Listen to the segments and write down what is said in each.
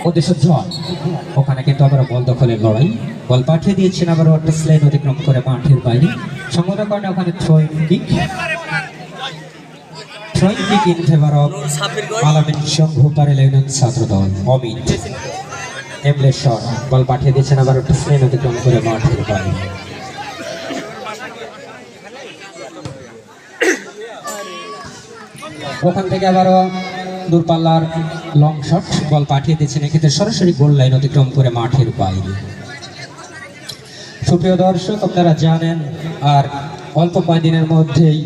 উদ্দেশ্য জল। ওখানে কিন্তু আবার বল দখলের লড়াই, বল পাঠিয়ে দিয়েছেন আবার একটা স্লাইন অতিক্রম করে মাঠের বাইরে। সংগঠনের কারণে ওখানে throwing kick in favour of Alamin সংঘ পারেল ইউনিয়ন ছাত্র দল। অমিত এমলের শট, বল পাঠিয়ে দিয়েছেন আবার একটা স্লাইন অতিক্রম করে মাঠের বাইরে। ওখান থেকে আবারও দূরপাল্লার লং শট, বল পাঠিয়ে দিয়েছেন এক্ষেত্রে সরাসরি গোল লাইন অতিক্রম করে মাঠের বাইরে। সুপ্রিয় দর্শক, আপনারা জানেন আর অল্প কয়েকদিনের মধ্যেই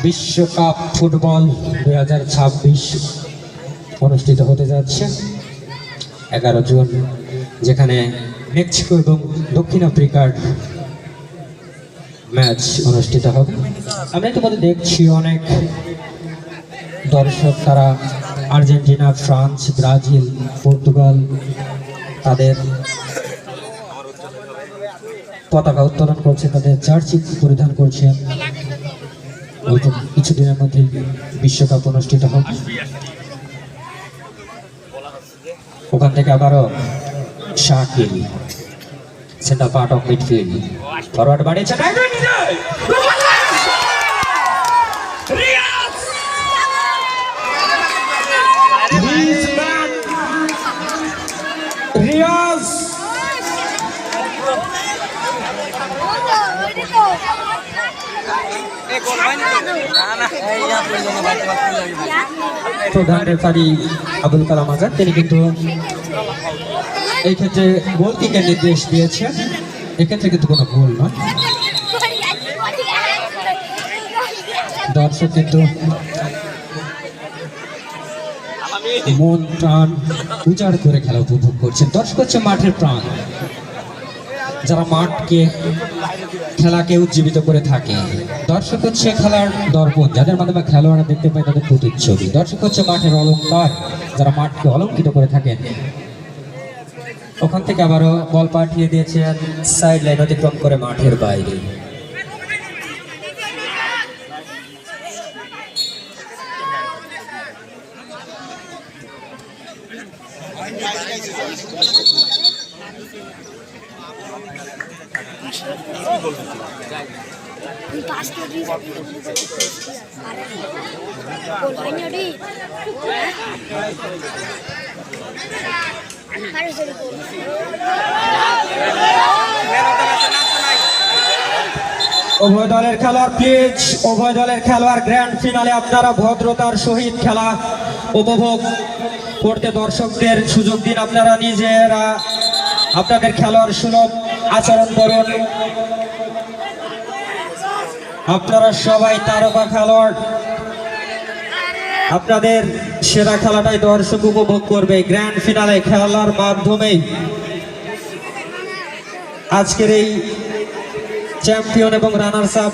বিশ্বকাপ ফুটবল 2026 অনুষ্ঠিত হতে যাচ্ছে 11 জুন, যেখানে মেক্সিকো এবং দক্ষিণ আফ্রিকার ম্যাচ অনুষ্ঠিত হবে। আমরা ইতিমধ্যে দেখছি অনেক দর্শক তারা আর্জেন্টিনা, ফ্রান্স, ব্রাজিল, পর্তুগাল তাদের পতাকা উত্তোলন করছে, তাদের জার্সি পরিধান করছে। কিছুদিনের মধ্যে বিশ্বকাপ অনুষ্ঠিত হবে। ওখান থেকে আবারও Shakil centre part of midfield, forward বাড়িয়েছে রিয়াজ। প্রধান রেফারি আবুল কালাম আজাদ তিনি কিন্তু এই ক্ষেত্রে গোল কিকের নির্দেশ দিয়েছেন। এক্ষেত্রে কিন্তু কোনো গোল নয়। দর্শক কিন্তু মন প্রাণ উজাড় করে খেলা উপভোগ করছেন। দর্শক হচ্ছে মাঠের প্রাণ, যারা মাঠকে খেলাকে উজ্জীবিত করে থাকে। দর্শক হচ্ছে খেলার দর্পণ, যাদের মাধ্যমে খেলোয়াড়রা দেখতে পায় তাদের প্রতিচ্ছবি। দর্শক হচ্ছে মাঠের অলংকার, যারা মাঠকে অলঙ্কিত করে থাকেন। ওখান থেকে আবারও বল পাঠিয়ে দিয়েছে সাইড লাইন অতিক্রম করে মাঠের বাইরে। উভয় দলের খেলোয়াড় প্লিজ, উভয় দলের খেলোয়াড় গ্র্যান্ড ফিনালে আপনারা ভদ্রতার সহিত খেলা উপভোগ করতে দর্শকদের সুযোগ দিন। আপনারা নিজেরা আপনাদের খেলোয়াড় সুলভ আচরণ করুন। আপনারা সবাই তারকা খেলোয়াড়, আপনাদের সেরা খেলাটাই দর্শক উপভোগ করবে। গ্র্যান্ড ফিনালে খেলার মাধ্যমেই আজকের এই চ্যাম্পিয়ন এবং রানার্স আপ